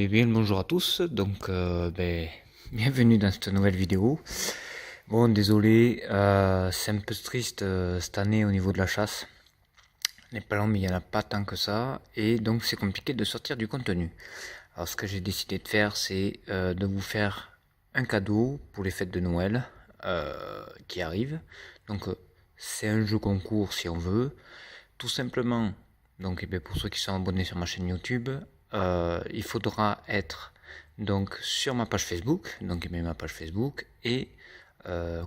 bien bonjour à tous, donc bienvenue dans cette nouvelle vidéo. Bon, désolé, c'est un peu triste cette année au niveau de la chasse. Les palombes, il n'y en a pas tant que ça, et donc c'est compliqué de sortir du contenu. Alors ce que j'ai décidé de faire, c'est de vous faire un cadeau pour les fêtes de Noël qui arrivent. Donc c'est un jeu concours si on veut. Tout simplement, donc pour ceux qui sont abonnés sur ma chaîne YouTube, il faudra être donc sur ma page Facebook, donc ma page Facebook, et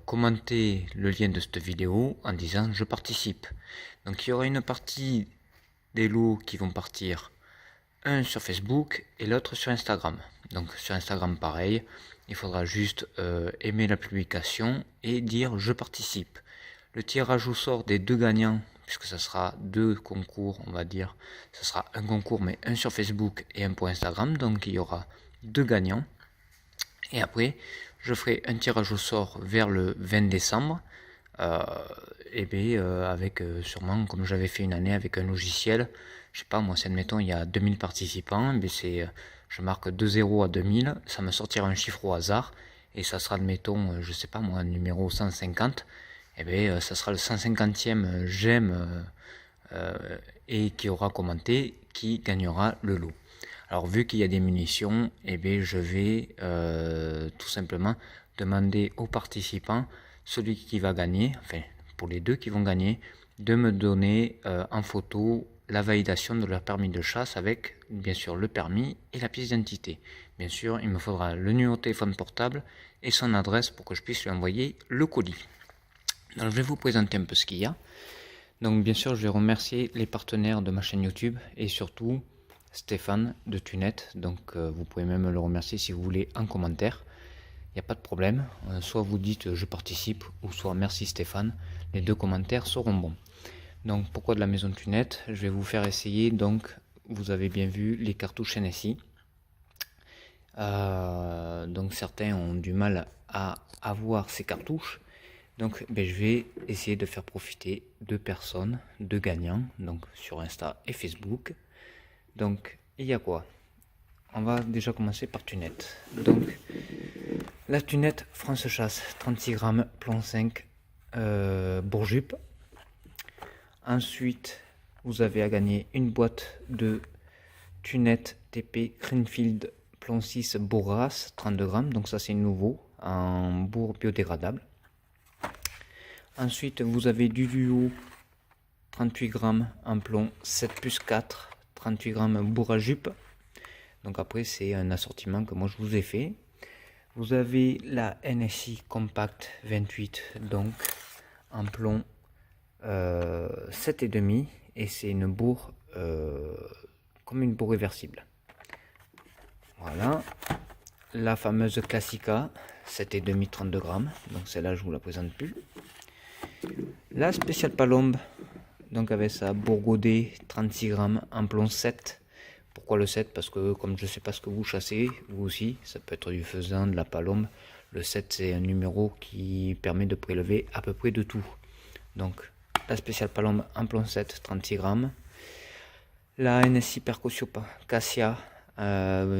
commenter le lien de cette vidéo en disant je participe. Donc il y aura une partie des lots qui vont partir, un sur Facebook et l'autre sur Instagram. Donc sur Instagram pareil, il faudra juste aimer la publication et dire je participe. Le tirage au sort des deux gagnants, puisque ça sera deux concours, on va dire, ça sera un concours mais un sur Facebook et un pour Instagram, donc il y aura deux gagnants. Et après, je ferai un tirage au sort vers le 20 décembre, avec sûrement, comme j'avais fait une année avec un logiciel, je sais pas moi, si admettons il y a 2000 participants, je marque 2 zéros à 2000, ça me sortira un chiffre au hasard, et ça sera, admettons, je sais pas moi, numéro 150, ça sera le 150e j'aime et qui aura commenté qui gagnera le lot. Alors vu qu'il y a des munitions, je vais tout simplement demander aux participants, celui qui va gagner, enfin pour les deux qui vont gagner, de me donner en photo la validation de leur permis de chasse avec bien sûr le permis et la pièce d'identité. Bien sûr, il me faudra le numéro de téléphone portable et son adresse pour que je puisse lui envoyer le colis. Donc je vais vous présenter un peu ce qu'il y a. Donc bien sûr, je vais remercier les partenaires de ma chaîne YouTube et surtout Stéphane de Tunette. Donc vous pouvez même le remercier si vous voulez en commentaire. Il n'y a pas de problème. Soit vous dites je participe ou soit merci Stéphane. Les deux commentaires seront bons. Donc pourquoi de la maison de Tunette? Je vais vous faire essayer. Donc vous avez bien vu les cartouches NSI. Donc certains ont du mal à avoir ces cartouches. Donc je vais essayer de faire profiter deux personnes, deux gagnants, donc sur Insta et Facebook. Donc il y a quoi? On va déjà commencer par Tunette. Donc la Tunette France Chasse, 36 grammes, plomb 5, Bourjup. Ensuite, vous avez à gagner une boîte de Tunette TP Greenfield plomb 6 Bourras, 32 grammes. Donc ça c'est nouveau, en bourre biodégradable. Ensuite, vous avez du duo 38 grammes en plomb 7 plus 4, 38 grammes bourre à jupe. Donc après, c'est un assortiment que moi je vous ai fait. Vous avez la NSI Compact 28, donc en plomb 7,5 et c'est une bourre comme une bourre réversible. Voilà. La fameuse Classica 7,5 32 grammes, donc celle-là je vous la présente plus. La spéciale Palombe, donc avec sa Bourgodet 36 grammes en plomb 7. Pourquoi le 7? Parce que comme je sais pas ce que vous chassez, vous aussi, ça peut être du faisan, de la palombe. Le 7 c'est un numéro qui permet de prélever à peu près de tout. Donc la spéciale Palombe en plomb 7, 36 grammes. La NSI Percussion Cassia,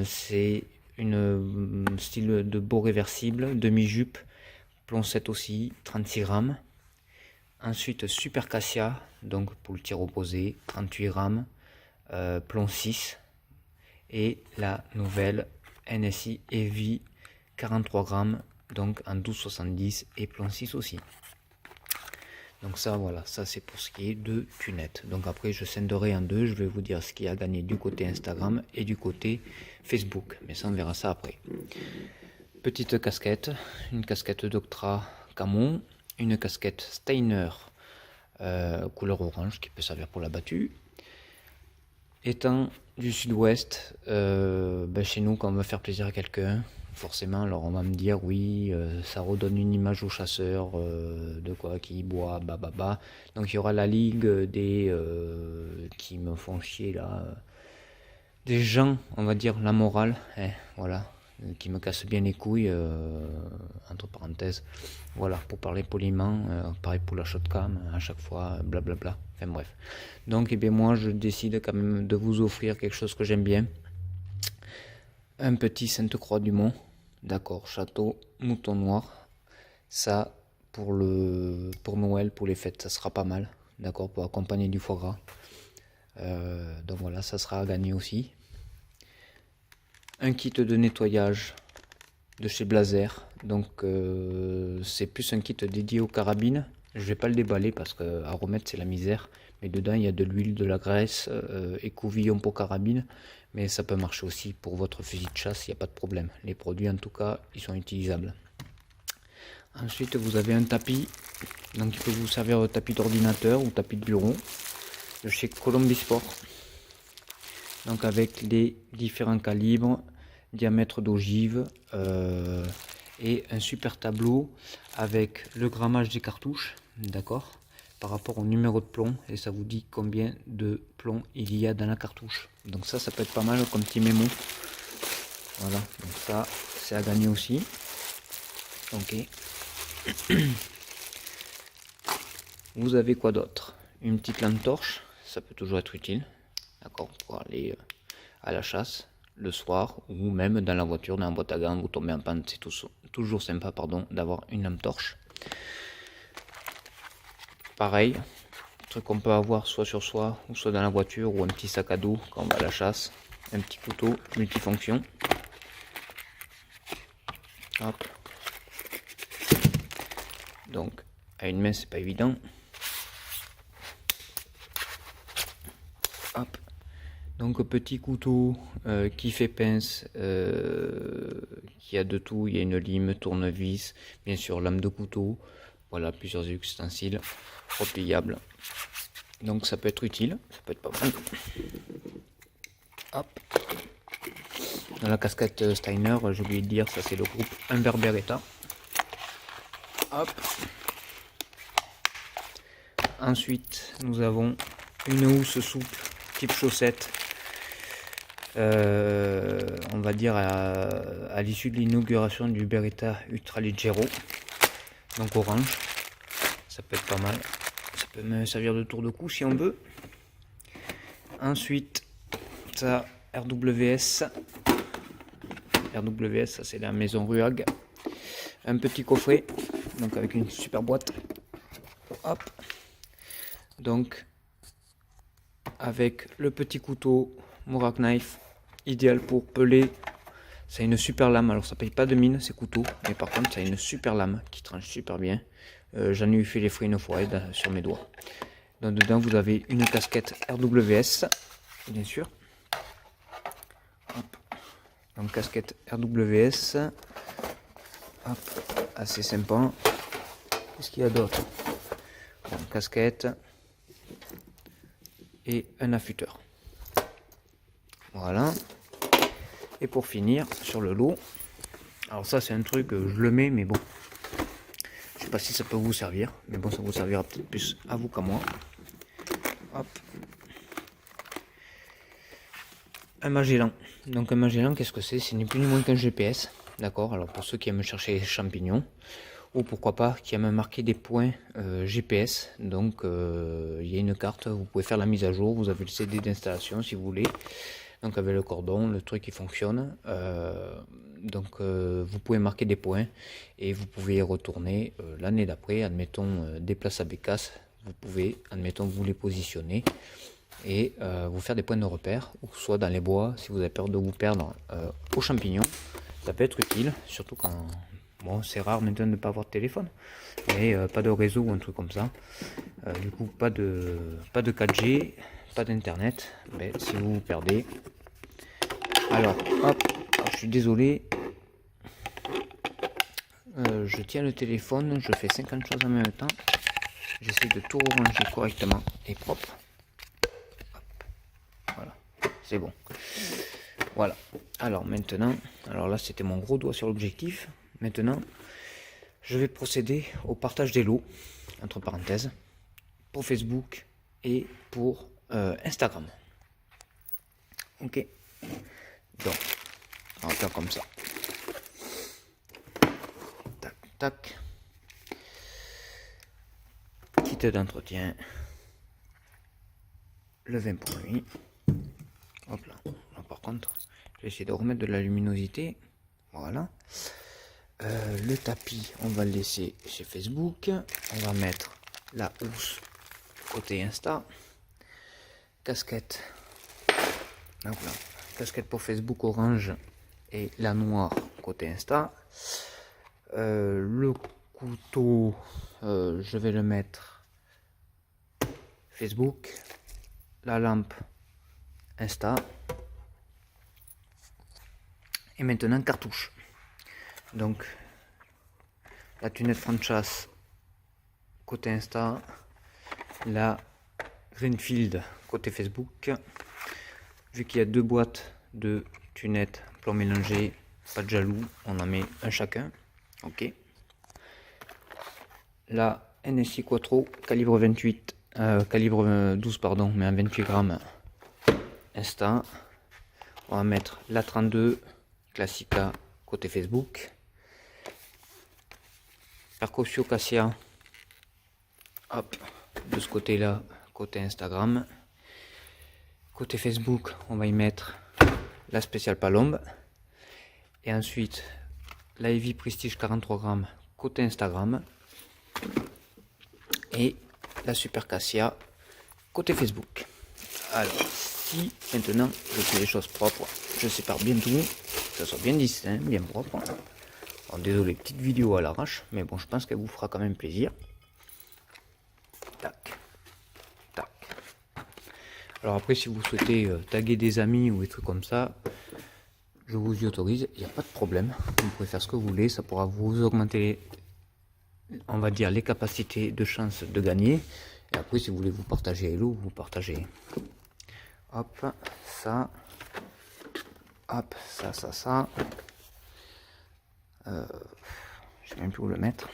c'est une style de beau réversible, demi-jupe, plomb 7 aussi, 36 grammes. Ensuite, Super Cassia, donc pour le tir opposé, 38 grammes, plomb 6. Et la nouvelle NSI Heavy, 43 grammes, donc en 12,70 et plomb 6 aussi. Donc ça, voilà, ça c'est pour ce qui est de Tunette. Donc après, je scinderai en deux, je vais vous dire ce qui a gagné du côté Instagram et du côté Facebook. Mais ça, on verra ça après. Petite casquette, une casquette Doctra Camo, une casquette Steiner couleur orange qui peut servir pour la battue. Étant du sud-ouest, chez nous quand on veut faire plaisir à quelqu'un, forcément alors on va me dire oui, ça redonne une image aux chasseurs de quoi qui boit bababa. Donc il y aura la ligue des qui me font chier là, des gens, on va dire la morale, voilà, qui me cassent bien les couilles, entre parenthèses, voilà, pour parler poliment, pareil pour la shotcam, à chaque fois, blablabla, enfin bref. Donc moi je décide quand même de vous offrir quelque chose que j'aime bien. un petit Sainte-Croix du Mont, d'accord, château, mouton noir, ça pour Noël, pour les fêtes, ça sera pas mal, d'accord, pour accompagner du foie gras. Donc voilà, ça sera à gagner aussi. Un kit de nettoyage de chez Blazer, donc c'est plus un kit dédié aux carabines. Je vais pas le déballer parce que à remettre c'est la misère, mais dedans il y a de l'huile, de la graisse, écouvillon pour carabine, mais ça peut marcher aussi pour votre fusil de chasse, il n'y a pas de problème. Les produits en tout cas ils sont utilisables. Ensuite vous avez un tapis, donc il peut vous servir de tapis d'ordinateur ou tapis de bureau de chez Colombi Sport, donc avec les différents calibres, diamètre d'ogive, et un super tableau avec le grammage des cartouches, d'accord, par rapport au numéro de plomb, et ça vous dit combien de plomb il y a dans la cartouche. Donc ça peut être pas mal comme petit mémo. Voilà, donc ça c'est à gagner aussi. Ok. Vous avez quoi d'autre? Une petite lampe torche, ça peut toujours être utile, d'accord, pour aller à la chasse le soir, ou même dans la voiture, dans la boîte à gants, vous tombez en panne, c'est toujours sympa, pardon, d'avoir une lampe torche. Pareil, truc qu'on peut avoir soit sur soi, ou soit dans la voiture, ou un petit sac à dos quand on va à la chasse, un petit couteau multifonction. Hop. Donc à une main c'est pas évident. Hop. Donc petit couteau qui fait pince, qui a de tout, il y a une lime, tournevis, bien sûr lame de couteau, voilà plusieurs ustensiles repliables. Donc ça peut être utile, ça peut être pas mal. Hop. Dans la casquette Steiner, j'ai oublié de dire, ça c'est le groupe Humber Beretta. Hop. Ensuite nous avons une housse souple type chaussette. On va dire à l'issue de l'inauguration du Beretta Ultraleggero, donc orange, ça peut être pas mal, ça peut me servir de tour de cou si on veut. Ensuite ça RWS, ça c'est la maison Ruag, un petit coffret, donc avec une super boîte, hop, donc avec le petit couteau Murak Knife, idéal pour peler. Ça a une super lame, alors ça paye pas de mine ces couteaux, mais par contre ça a une super lame qui tranche super bien. J'en ai eu fait les frais une fois sur mes doigts. Donc dedans vous avez une casquette RWS, bien sûr. Hop. Donc casquette RWS, hop, assez sympa. Qu'est-ce qu'il y a d'autre? Bon, casquette et un affûteur. Voilà. Et pour finir, sur le lot, alors ça c'est un truc, je le mets, mais bon, je sais pas si ça peut vous servir, mais bon, ça vous servira peut-être plus à vous qu'à moi. Hop. Un Magellan. Donc un Magellan, qu'est-ce que c'est? C'est ni plus ni moins qu'un GPS, d'accord? Alors pour ceux qui aiment chercher les champignons, ou pourquoi pas qui aiment marquer des points GPS, donc il y a une carte, vous pouvez faire la mise à jour, vous avez le CD d'installation si vous voulez. Donc avec le cordon, le truc qui fonctionne, donc vous pouvez marquer des points et vous pouvez y retourner l'année d'après, admettons des places à bécasse, vous pouvez, admettons vous les positionner et vous faire des points de repère, ou soit dans les bois, si vous avez peur de vous perdre aux champignons, ça peut être utile, surtout quand, bon c'est rare maintenant de ne pas avoir de téléphone, mais pas de réseau ou un truc comme ça, du coup pas de 4G, pas d'internet, mais si vous vous perdez. Alors hop, alors, je suis désolé, je tiens le téléphone, je fais 50 choses en même temps, j'essaie de tout ranger correctement et propre. Hop. Voilà, c'est bon. Voilà, alors maintenant, alors là c'était mon gros doigt sur l'objectif, maintenant je vais procéder au partage des lots, entre parenthèses, pour Facebook et pour Instagram. Ok, donc on va faire comme ça. Tac, tac. Kit d'entretien. Le vin pour lui. Hop là. Là, par contre, Je vais essayer de remettre de la luminosité. Voilà. Le tapis, on va le laisser chez Facebook. On va mettre la housse côté Insta. Casquette. Donc là, casquette pour Facebook orange et la noire côté Insta. Le couteau, je vais le mettre Facebook. La lampe Insta. Et maintenant cartouche. Donc la tunette franchise côté Insta, la Greenfield côté Facebook. Vu qu'il y a deux boîtes de tunettes plomb mélangé, pas de jaloux, on en met un chacun. Ok. La NSI Quattro calibre 28, calibre 12 pardon, mais en 28 grammes Insta. On va mettre la 32 Classica côté Facebook. Percussion Cassia, hop, de ce côté là, côté Instagram. Côté Facebook, on va y mettre la spéciale Palombe. Et ensuite, la Heavy Prestige 43 grammes côté Instagram. Et la Super Cassia côté Facebook. Alors, si maintenant je fais les choses propres, je sépare bien tout, que ça soit bien distinct, bien propre. Alors, désolé, petite vidéo à l'arrache, mais bon, je pense qu'elle vous fera quand même plaisir. Tac, tac. Alors après, si vous souhaitez taguer des amis ou des trucs comme ça, je vous y autorise, il n'y a pas de problème. Vous pouvez faire ce que vous voulez, ça pourra vous augmenter, on va dire, les capacités de chance de gagner. Et après, si vous voulez vous partager Hello, vous partagez. Hop, ça. Hop, ça. Je sais même plus où le mettre.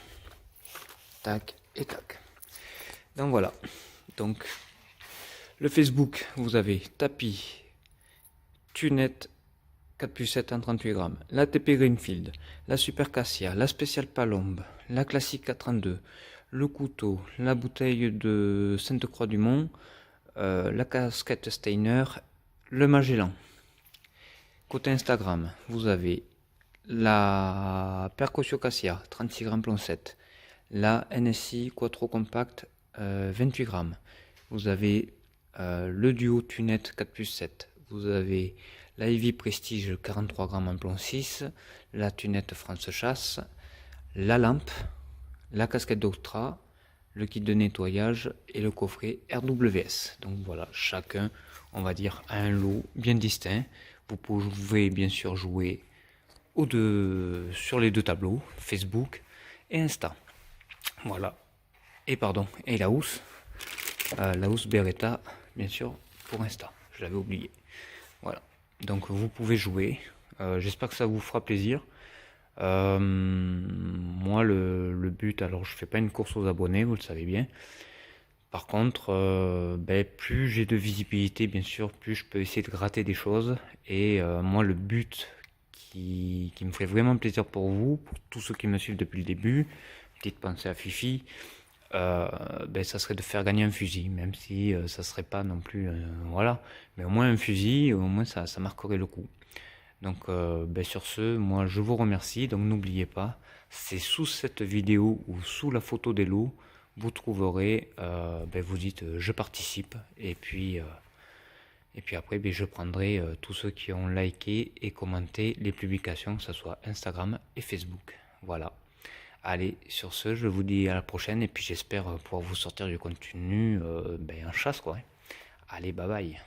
Tac et tac. Donc voilà. Donc le Facebook, vous avez tapis, tunette 4+7 en 38 grammes, la TP Greenfield, la Super Cassia, la spéciale Palombe, la classique 432, le couteau, la bouteille de Sainte-Croix du Mont, la casquette Steiner, le Magellan. Côté Instagram, vous avez la Percussion Cassia 36 grammes plomb 7, la NSI Quattro Compact 28 grammes. Vous avez le duo tunette 4+7. Vous avez la Heavy Prestige 43 grammes en plomb 6, la tunette France Chasse, la lampe, la casquette d'Octra, le kit de nettoyage et le coffret RWS. Donc voilà, chacun, on va dire, a un lot bien distinct. Vous pouvez bien sûr jouer sur les deux tableaux, Facebook et Insta. Voilà. Et pardon, et la housse Beretta, bien sûr, pour Insta. Je l'avais oublié. Voilà. Donc vous pouvez jouer. J'espère que ça vous fera plaisir. Moi, le but, alors je fais pas une course aux abonnés, vous le savez bien. Par contre, plus j'ai de visibilité, bien sûr, plus je peux essayer de gratter des choses. Et moi, le but qui me ferait vraiment plaisir pour vous, pour tous ceux qui me suivent depuis le début, petite pensée à Fifi, ça serait de faire gagner un fusil, même si ça serait pas non plus, voilà, mais au moins un fusil, au moins ça marquerait le coup. Donc sur ce, moi je vous remercie. Donc n'oubliez pas, c'est sous cette vidéo ou sous la photo des lots, vous trouverez, vous dites je participe, et puis après je prendrai tous ceux qui ont liké et commenté les publications, que ce soit Instagram et Facebook. Voilà. Allez, sur ce, je vous dis à la prochaine, et puis j'espère pouvoir vous sortir du contenu en chasse, quoi. Allez, bye bye.